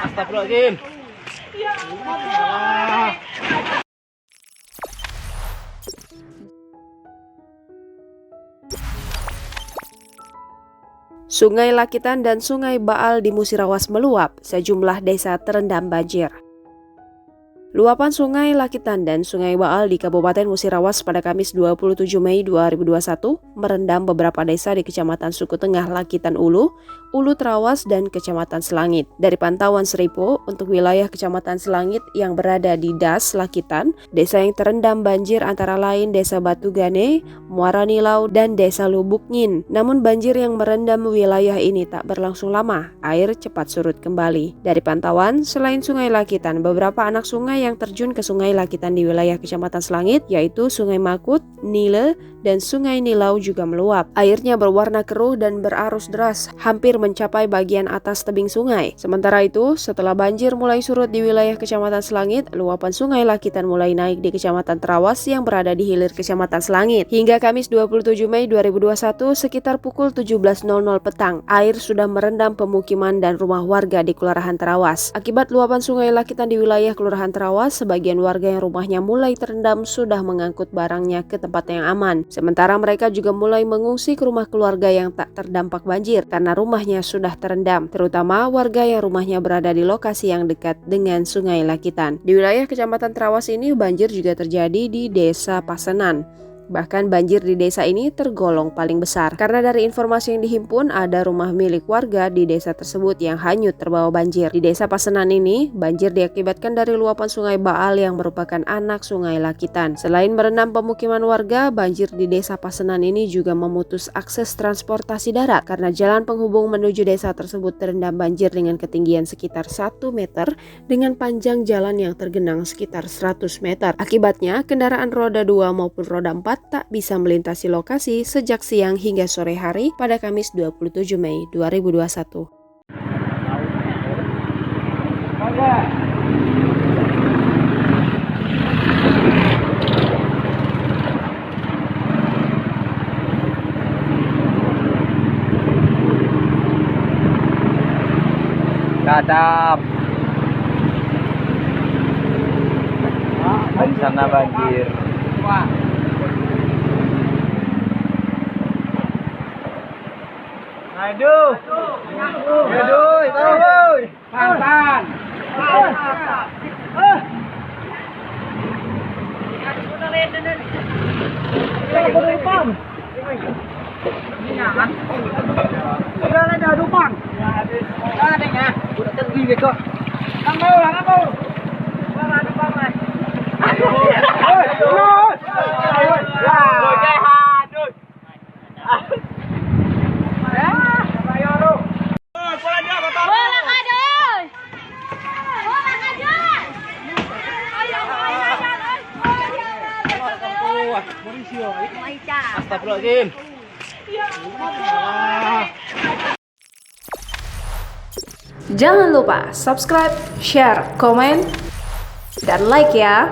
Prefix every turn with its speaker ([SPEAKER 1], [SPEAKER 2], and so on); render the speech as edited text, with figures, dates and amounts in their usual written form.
[SPEAKER 1] Astagfirullahaladzim.
[SPEAKER 2] Sungai Lakitan dan Sungai Baal di Musirawas meluap, sejumlah desa terendam banjir. Luapan Sungai Lakitan dan Sungai Baal di Kabupaten Musirawas pada Kamis 27 Mei 2021 merendam beberapa desa di Kecamatan Suku Tengah Lakitan Ulu, Ulu Trawas, dan Kecamatan Selangit. Dari pantauan Seripo, untuk wilayah Kecamatan Selangit yang berada di Das Lakitan, desa yang terendam banjir antara lain Desa Batu Gane, Muara Nilau, dan Desa Lubukngin. Namun banjir yang merendam wilayah ini tak berlangsung lama, air cepat surut kembali. Dari pantauan, selain Sungai Lakitan, beberapa anak sungai yang terjun ke Sungai Lakitan di wilayah Kecamatan Selangit, yaitu Sungai Makut, Nile, dan Sungai Nilau juga meluap. Airnya berwarna keruh dan berarus deras, hampir mencapai bagian atas tebing sungai. Sementara itu, setelah banjir mulai surut di wilayah Kecamatan Selangit, luapan Sungai Lakitan mulai naik di Kecamatan Trawas yang berada di hilir Kecamatan Selangit. Hingga Kamis 27 Mei 2021, sekitar pukul 17.00 petang, air sudah merendam pemukiman dan rumah warga di Kelurahan Trawas. Akibat luapan Sungai Lakitan di wilayah Kelurahan Trawas, sebagian warga yang rumahnya mulai terendam sudah mengangkut barangnya ke tempat yang aman. Sementara mereka juga mulai mengungsi ke rumah keluarga yang tak terdampak banjir karena rumahnya sudah terendam, terutama warga yang rumahnya berada di lokasi yang dekat dengan Sungai Lakitan. Di wilayah Kecamatan Trawas ini banjir juga terjadi di Desa Pasenan. Bahkan banjir di desa ini tergolong paling besar. Karena dari informasi yang dihimpun, ada rumah milik warga di desa tersebut yang hanyut terbawa banjir. Di Desa Pasenan ini, banjir diakibatkan dari luapan Sungai Baal yang merupakan anak Sungai Lakitan. Selain merendam pemukiman warga, banjir di Desa Pasenan ini juga memutus akses transportasi darat karena jalan penghubung menuju desa tersebut terendam banjir dengan ketinggian sekitar 1 meter dengan panjang jalan yang tergenang sekitar 100 meter. Akibatnya, kendaraan roda 2 maupun roda 4 tak bisa melintasi lokasi sejak siang hingga sore hari pada Kamis 27 Mei 2021.
[SPEAKER 1] Kadap. Di sana banjir. Aduh. Aduh, tahu. Pantan. Astagfirullahaladzim.
[SPEAKER 2] Jangan lupa subscribe, share, komen, dan like ya.